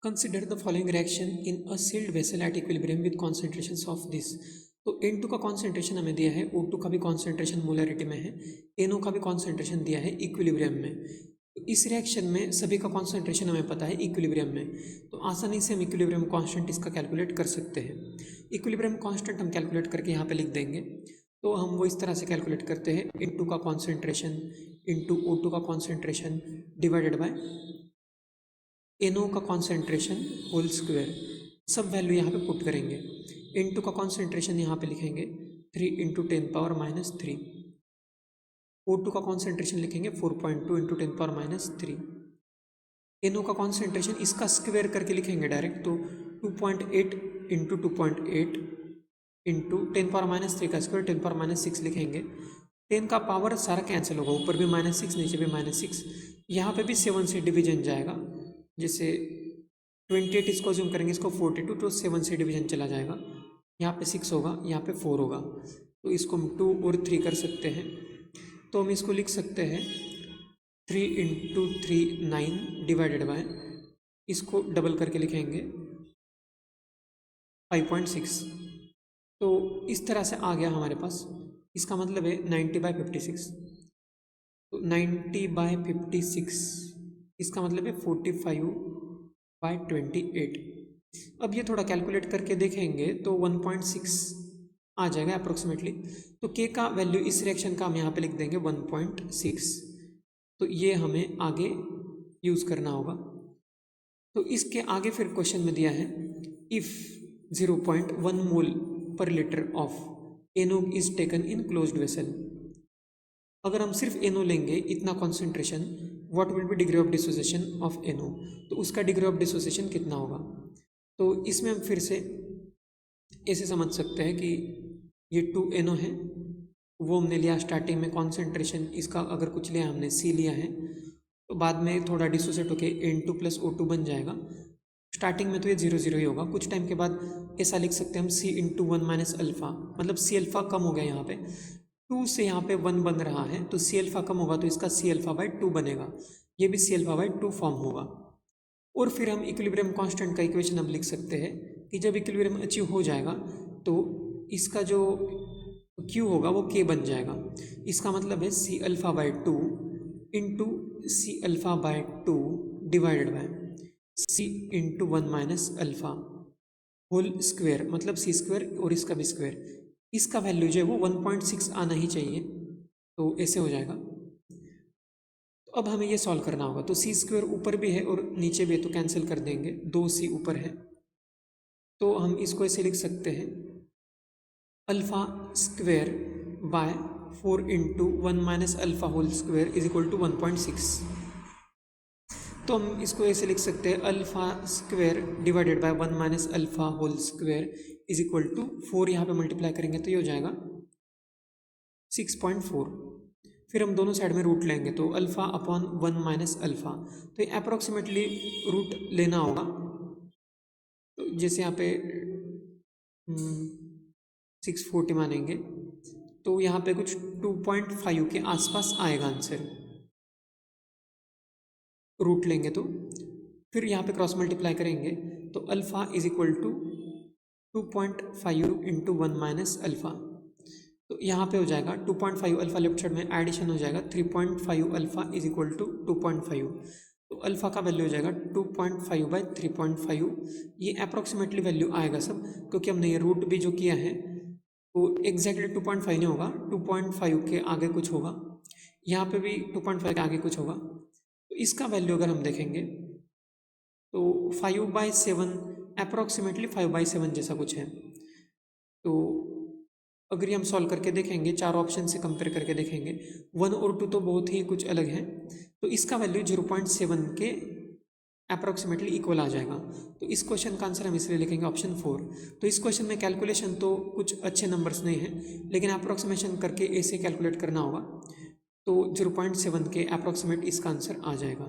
Consider the following reaction in a sealed vessel at equilibrium with concentrations of this. तो N2 का concentration हमें दिया है, O2 का भी कॉन्सेंट्रेशन मोलरिटी में है, NO का भी कॉन्सेंट्रेशन दिया है इक्विलिब्रियम में। तो इस रिएक्शन में सभी का कॉन्सेंट्रेशन हमें पता है इक्विलिब्रियम में, तो आसानी से हम इक्विलिब्रियम कांस्टेंट इसका कैलकुलेट कर सकते हैं। इक्विलिब्रियम कांस्टेंट हम कैलकुलेट करके यहाँ पे लिख देंगे। तो हम वो इस तरह से कैलकुलेट करते हैं, N2 का कॉन्सेंट्रेशन इंटू O2 का कॉन्सेंट्रेशन डिवाइडेड बाय NO का कॉन्सेंट्रेशन होल स्क्वायर। सब वैल्यू यहाँ पे पुट करेंगे। N2 का कॉन्सेंट्रेशन यहाँ पे लिखेंगे 3 इंटू 10⁻³ O2 का कॉन्सेंट्रेशन लिखेंगे 4.2 इंटू 10⁻³ NO का कॉन्सेंट्रेशन इसका स्क्वायर करके लिखेंगे डायरेक्ट, तो 2.8 इंटू 2.8 इंटू 10⁻³ का स्क्वायर 10⁻6 लिखेंगे। 10 का पावर सारा कैंसिल होगा, ऊपर भी -6 नीचे भी -6, यहाँ पे भी 7 से डिवीजन जाएगा। जैसे 28 इसको जूम करेंगे, इसको 42, तो 7 से डिवीजन चला जाएगा। यहाँ पे 6 होगा, यहाँ पे 4 होगा, तो इसको हम 2 और 3 कर सकते हैं। तो हम इसको लिख सकते हैं 3 इंटू 3 9 डिवाइडेड बाय, इसको डबल करके लिखेंगे 5.6। तो इस तरह से आ गया हमारे पास। इसका मतलब है 90/56। तो 90/56 इसका मतलब है 45/28। अब ये थोड़ा कैलकुलेट करके देखेंगे तो 1.6 आ जाएगा अप्रोक्सीमेटली। तो के का वैल्यू इस रिएक्शन का हम यहाँ पे लिख देंगे 1.6। तो ये हमें आगे यूज़ करना होगा। तो इसके आगे फिर क्वेश्चन में दिया है, इफ़ 0.1 मोल पर litre of NO is taken in closed vessel. अगर हम सिर्फ NO लेंगे इतना concentration, what will be degree of dissociation of NO, तो उसका डिग्री ऑफ डिसोसिएशन कितना होगा। तो इसमें हम फिर से ऐसे समझ सकते हैं कि ये 2NO है, वो हमने लिया स्टार्टिंग में कॉन्सेंट्रेशन, इसका अगर कुछ लिया हमने C लिया है, तो बाद में थोड़ा डिसोसिएट होके N2 + O2 बन जाएगा। स्टार्टिंग में तो ये 0 0 ही होगा, कुछ टाइम के बाद ऐसा लिख सकते हैं हम C × 1 - अल्फ़ा, मतलब C अल्फ़ा कम हो गया यहाँ पे, 2 से यहाँ पे 1 बन रहा है, तो C अल्फ़ा कम होगा तो इसका C अल्फ़ा/2 बनेगा, ये भी C अल्फ़ा/2 फॉर्म होगा। और फिर हम इक्विलिब्रियम कांस्टेंट का इक्वेशन हम लिख सकते हैं कि जब इक्विलिब्रियम अचीव हो जाएगा तो इसका जो Q होगा वो K बन जाएगा। इसका मतलब है C alpha into C alpha divided by C × 1 - alpha whole square, मतलब C² और इसका भी स्क्वायर। इसका वैल्यू जो है वो 1.6 आना ही चाहिए, तो ऐसे हो जाएगा। तो अब हमें ये सॉल्व करना होगा। तो C² ऊपर भी है और नीचे भी है, तो कैंसिल कर देंगे, 2C ऊपर है, तो हम इसको ऐसे लिख सकते हैं α² / 4 into 1 - alpha whole square is equal to 1.6। तो हम इसको ऐसे लिख सकते हैं α² divided by 1 - alpha whole square is equal to 4, यहाँ पे मल्टीप्लाई करेंगे तो ये हो जाएगा 6.4। फिर हम दोनों साइड में रूट लेंगे, तो α/1 - अल्फ़ा, तो ये अप्रोक्सीमेटली रूट लेना होगा। तो जैसे यहाँ पे 640 मानेंगे, तो यहाँ पे कुछ 2.5 के आसपास आएगा आंसर, रूट लेंगे तो। फिर यहाँ पे क्रॉस मल्टीप्लाई करेंगे तो alpha is equal to 2.5 into 1 - alpha, तो यहाँ पे हो जाएगा 2.5 अल्फ़ा लेफ्ट साइड में एडिशन हो जाएगा, 3.5 अल्फ़ा इज इक्वल टू 2.5, तो अल्फ़ा का वैल्यू हो जाएगा 2.5/3.5। ये अप्रॉक्सीमेटली वैल्यू आएगा सब, क्योंकि हमने ये रूट भी जो किया है तो एग्जैक्टली 2.5 नहीं होगा, 2.5 के आगे कुछ होगा, यहाँ पे भी 2.5 के आगे कुछ होगा। तो इसका वैल्यू अगर हम देखेंगे तो 5/7, अप्रॉक्सीमेटली 5/7 जैसा कुछ है। तो अगर ये हम सॉल्व करके देखेंगे, चार ऑप्शन से कंपेयर करके देखेंगे, 1 और 2 तो बहुत ही कुछ अलग है, तो इसका वैल्यू 0.7 के अप्रॉक्सीमेटली इक्वल आ जाएगा। तो इस क्वेश्चन का आंसर हम इसलिए लिखेंगे ऑप्शन 4। तो इस क्वेश्चन में कैलकुलेशन तो कुछ अच्छे नंबर्स नहीं है, लेकिन अप्रॉक्सीमेशन करके ऐसे कैलकुलेट करना होगा, तो 0.7 के अप्रॉक्सीमेट इसका आंसर आ जाएगा।